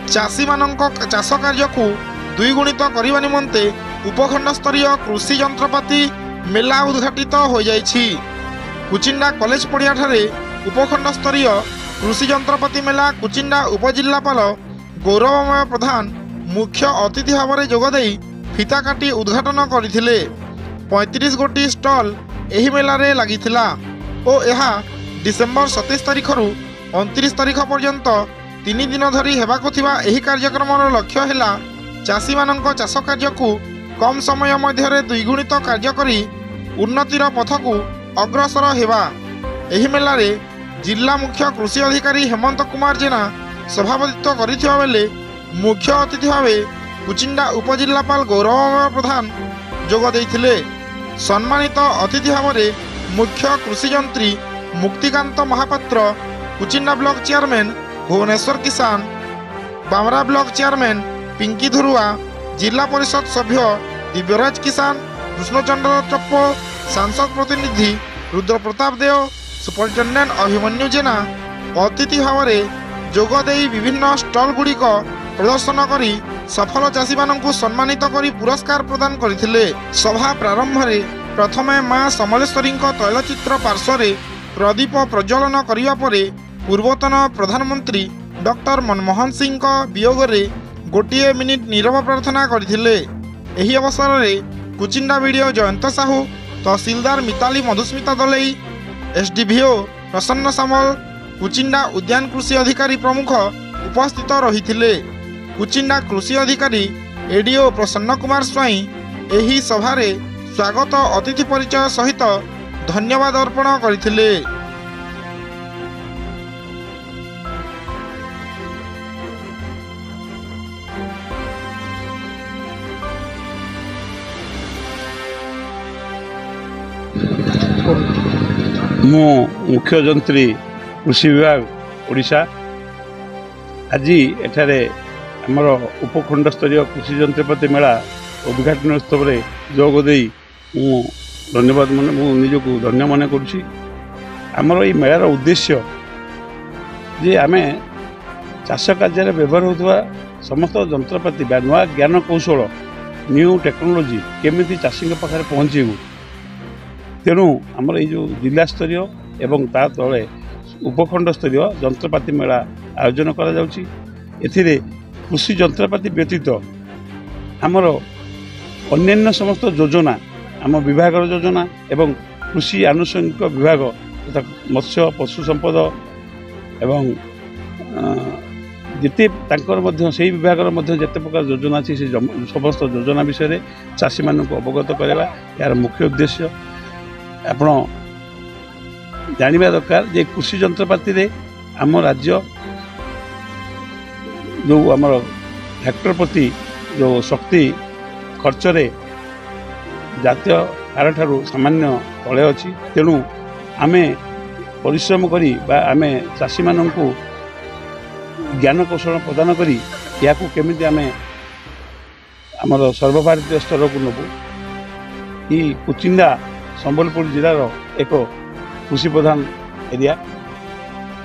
चाषी मानक चाष कार्य को द्विगुणित करने निमंते उपखंड स्तरीय कृषि यंत्रपाति मेला उद्घाटित हो जाइछि। कुचिंडा कॉलेज पड़िया ठारे उपखंड स्तरीय कृषि यंत्रपाति मेला कुचिंडा उपजिल्लापाल गौरवमय प्रधान मुख्य अतिथि भाव में जोगदे फिता काटी उद्घाटन करथिले। 35 गोटी स्टल एही मेला रे लागिथिला और यह डिसेम्बर 27 तारिख रु 29 तारिख पर्यंत 3 दिन धरी हेबाकु थिबा एही कार्यक्रमर लक्ष्य हैला चाषी मानक चाष कार्य को कम समय मध्य द्विगुणित कार्य करी उन्नतिर पथ को अग्रसर हेबा। एही मेला रे जिला मुख्य कृषि अधिकारी हेमंत कुमार जेना सभापतित्व करिथिबा बेले मुख्य अतिथि भाव कुचिंडा उपजिल्लापाल गौरवमय प्रधान जोग देइथिले। सम्मानित अतिथि भाव में मुख्य कृषि यंत्री मुक्तिकांत महापात्र, कुचिंडा ब्लॉक चेयरमैन भुवनेश्वर किसान, बामरा ब्लॉक चेयरमैन पिंकी धुरुआ, जिला परिषद सभ्य दिव्यराज किसान, कृष्णचंद्र चप्पो, सांसद प्रतिनिधि रुद्र प्रताप देव, सुपरिटेडेंट अभिमन्यु जेना अतिथि भाव में जोगदे विभिन्न स्टल गुड़िक प्रदर्शन करी सफल चाषी मानू सम्मानित करी पुरस्कार प्रदान करथिले। सभा प्रारंभ में प्रथमे मां समलेश्वरी तैलचित्र पार्श्व प्रदीप प्रज्वलन करिवा परे पूर्वतन प्रधानमंत्री डॉक्टर मनमोहन सिंह वियोग में गोटे मिनिट नीरव प्रार्थना करथिले। एही अवसर में कुचिंडा वीडियो जयंत साहू, तहसीलदार मिताली मधुस्मिता दलई, एसडीवीओ प्रसन्न सामल, कुचिंडा उद्यान कृषि अधिकारी प्रमुख उपस्थित रहिथिले। कुचिंडा कृषि अधिकारी एडीओ प्रसन्न कुमार स्वाई एही सभारे स्वागत अतिथि परिचय सहित धन्यवाद अर्पण करथिले। मु मुख्य जंत्री कृषि विभाग ओडिशा आज एठारे आमर उपखंड स्तरीय कृषि यंत्रपाति मेला उद्घाटन उत्सव में जोग दे धन्यवाद मन निजक धन्य मन करुँची। आमर ये मेलार उद्देश्य जे आम चाष कार्य व्यवहार होता समस्त जंत्रपाति नुआ ज्ञान कौशल न्यू टेक्नोलोजी केमी चाषी पाखे पहुँचेबू तेणु आमर ये जिला स्तरीय एवं ता तले उपखंड स्तरीय जंत्रपाति मेला आयोजन करा जाउची। एथिरे कृषि जंत्रपाति व्यतीत आमर अन्यान्य समस्त योजना आम विभाग योजना एवं कृषि आनुषंगिक विभाग तथा मत्स्य पशु संपद एवं जिते से विभाग जिते प्रकार योजना अच्छी से समस्त योजना विषय चाषी मानक अवगत करवा यार मुख्य उद्देश्य। आपण जानवा दरकार जे कृषि जंत्रपाति रे आम राज्य जो आमर हेक्टर प्रति जो शक्ति खर्च रे जातीय हार ठारू सामान्य तले अच्छी तेणु आमे परिश्रम करी बा आमे चाषी मानू ज्ञान कौशल प्रदान करी या केमिति आमे आमर सर्वभारतीय स्तर को नबू। ये कुचिंडा संबलपुर जिलार एक कृषि प्रधान एरिया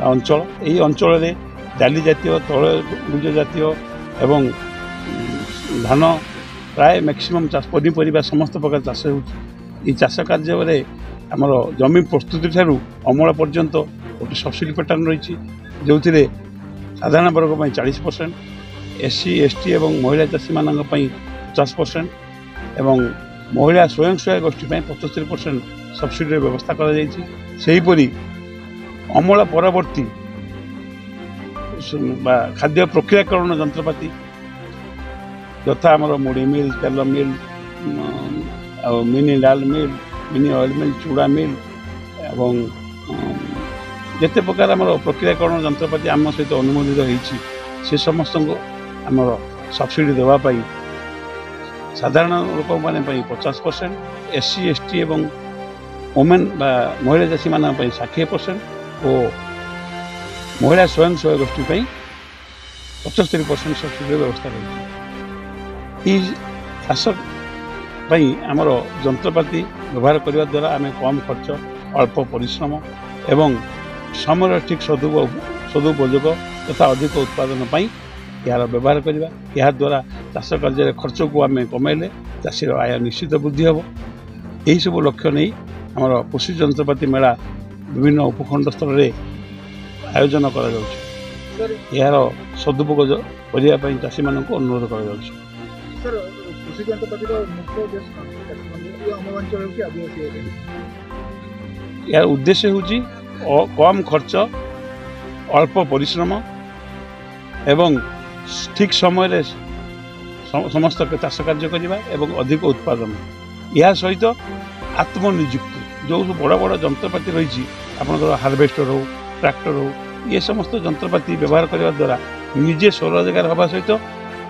अंचल। यही अंचल में डाली जातीय तैलबीज जातीय एवं धान प्राय मैक्सिमम पनीपरिया समस्त प्रकार चाष हो चाष कार्य आमर जमी प्रस्तुति ठारू अमल पर्यंत गोटे सब्सिडी पैटर्न रही जो साधारण वर्ग 40%, एससी एसटी एवं महिला चाषी मान 50% एवं महिला स्वयं सहायक गोष्ठी 75% सब्सिडी व्यवस्था करी अमल परवर्ती खाद्य प्रक्रियाकरण जंत्रपाति यथा आमर मुड़ी मिल, तेल मिल, मिनी डाल मिल, मिनी ऑयल मिल, चूड़ा मिल एवं जिते प्रकार आमर प्रक्रियाकरण जंत्रपाति आम सहित अनुमोदित होती से समस्त आमर सब्सिडी देवाई साधारण लोक मैंने 50%, एससी एसटी एवं वोमेन बा महिला चाषी मान 60% और महिला स्वयं सहायक गोष्ठी 75% सब्सिडी व्यवस्था रही। चाष आमर जंत्रपाति व्यवहार करने द्वारा आम कम खर्च अल्प परिश्रम एवं समय ठीक सदुपयोग तथा अधिक उत्पादन यार व्यवहार करवा याद्वारा चाष कार्य खर्च को आम कमाइले चाषीर आय निश्चित वृद्धि हम यही सब लक्ष्य नहीं आमर कृषि जंत्रपाति मेला विभिन्न उपखंड स्तर में आयोजन कर यार सदुपयोग करने चाषी मान अनुरोध कर कृषि जंत्रपाति मुख्य उद्देश्य आम अंचल आदिवासी यार उद्देश्य हूँ कम खर्च अल्प परिश्रम एवं ठीक समय समस्त चाष कार्य करवा एवं अधिक उत्पादन या सहित आत्मनिजुक्ति जो बड़ बड़ जंत्रपाति रही आपंकर हार्वेस्टर हो ट्रैक्टर हो ये समस्त जंत्रपाति व्यवहार करने द्वारा निजे स्वरोजगार हवा सहित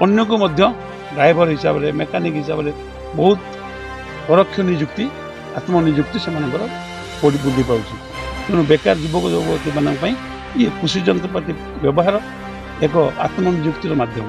अन्य को ड्राइवर हिसाब से मेकानिक हिसाब से बहुत परोक्ष निजुक्ति आत्मनिजुक्ति से वृद्धि पाँच तेणु बेकार युवक युवती मान ये कृषि जंत्रपाति व्यवहार एक आत्मनिजुक्तिर माध्यम।